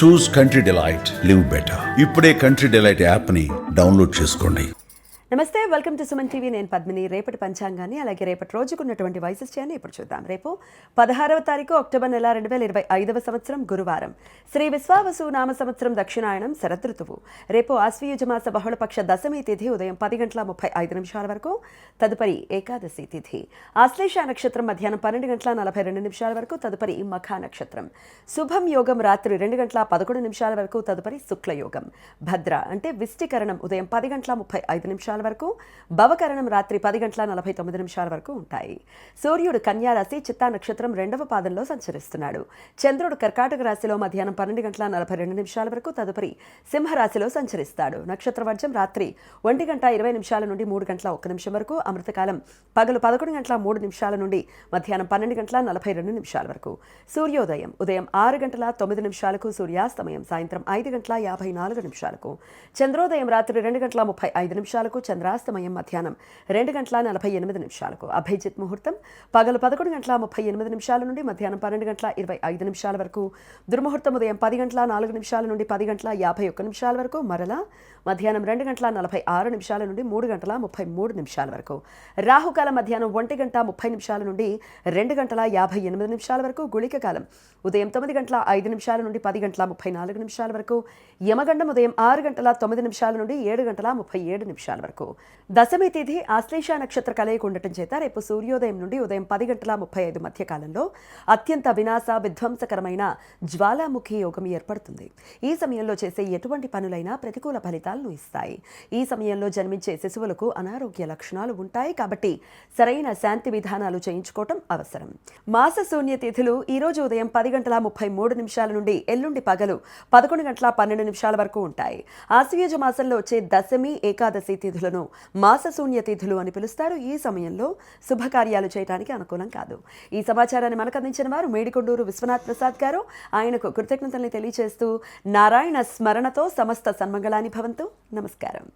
చూస్ country delight, live better. ఇప్పుడే country delight యాప్ని download చేసుకోండి. నమస్తే, వెల్కమ్ టు సుమన్ టీవీ. నేను పద్మిని. రేపటి పంచాంగాన్ని అలాగే రేపటి రోజుకున్నటువంటి వైశిష్ట్యాన్ని ఇప్పుడు చూద్దాం. రేపు 16వ తారీఖు అక్టోబర్ నెల 2025 సంవత్సరం గురువారం. శ్రీ విశ్వావసు నామ సంవత్సరం దక్షిణాయనం శరదృతువు. రేపు ఆశ్వయుజ మాస బహుళపక్ష దశమి తిథి ఉదయం 10:35 వరకు. తదుపరి ఏకాదశి తిథి. ఆశ్లేష నక్షత్రం మధ్యాహ్నం 12:42 వరకు. తదుపరి మఖా నక్షత్రం. శుభం యోగం రాత్రి 2:11 వరకు. తదుపరి శుక్లయోగం. భద్ర అంటే విష్టికరణం ఉదయం 10:35 వరకు. భవకరణం రాత్రి 10:49 వరకు ఉంటాయి. సూర్యుడు కన్యా రాశి చిత్తా నక్షత్రం 2వ పాదంలో సంచరిస్తున్నాడు. చంద్రుడు కర్కాటక రాశిలో మధ్యాహ్నం 12:42 వరకు. తదుపరి సింహరాశిలో సంచరిస్తాడు. నక్షత్ర వర్జం రాత్రి 1:20 నుండి 3:01 వరకు. అమృతకాలం పగలు 11:03 నుండి మధ్యాహ్నం 12:42 వరకు. సూర్యోదయం ఉదయం 6:09 సూర్యాస్తమయం సాయంత్రం 5:54 చంద్రోదయం రాత్రి 2:35 చంద్రాస్తమయం మధ్యాహ్నం 2:48 అభిజిత్ ముహూర్తం పగలు 11:38 నుండి మధ్యాహ్నం 12:25 వరకు. దుర్ముహూర్తం ఉదయం 10:04 నుండి 10:51 వరకు. మరలా మధ్యాహ్నం 2:46 నుండి 3:33 వరకు. రాహుకాలం మధ్యాహ్నం 1:30 నుండి 2:58 వరకు. గుళిక కాలం ఉదయం 9:05 నుండి 10:34 వరకు. యమగండం ఉదయం 6:09 నుండి 7:37 వరకు. దశమి తిథి ఆశ్లేష నక్షత్ర కలయిక ఉండటం చేత రేపు సూర్యోదయం నుండి ఉదయం 10:35 మధ్య కాలంలో అత్యంత వినాశ విధ్వంసకరమైన జ్వాలాముఖి యోగం ఏర్పడుతుంది. ఈ సమయంలో చేసే ఎటువంటి పనులైనా ప్రతికూల ఫలితాలను ఇస్తాయి. ఈ సమయంలో జన్మించే శిశువులకు అనారోగ్య లక్షణాలు ఉంటాయి కాబట్టి సరైన శాంతి విధానాలు చేయించుకోవటం అవసరం. మాస శూన్య తిథులు ఈ రోజు ఉదయం 10:33 నుండి ఎల్లుండి పగలు 11:12 వరకు ఉంటాయి. ఆశ్వయుజ మాసంలో వచ్చే దశమి ఏకాదశి తిథులను మాసశూన్య తిథులు అని పిలుస్తారు. ఈ సమయంలో శుభకార్యాలు చేయడానికి అనుకూలం కాదు. ఈ సమాచారాన్ని మనకు అందించిన వారు మేడికొండూరు విశ్వనాథ్ ప్రసాద్ గారు. ఆయనకు కృతజ్ఞతల్ని తెలియజేస్తూ నారాయణ స్మరణతో సమస్త సన్మంగళాని భవంతు. నమస్కారం.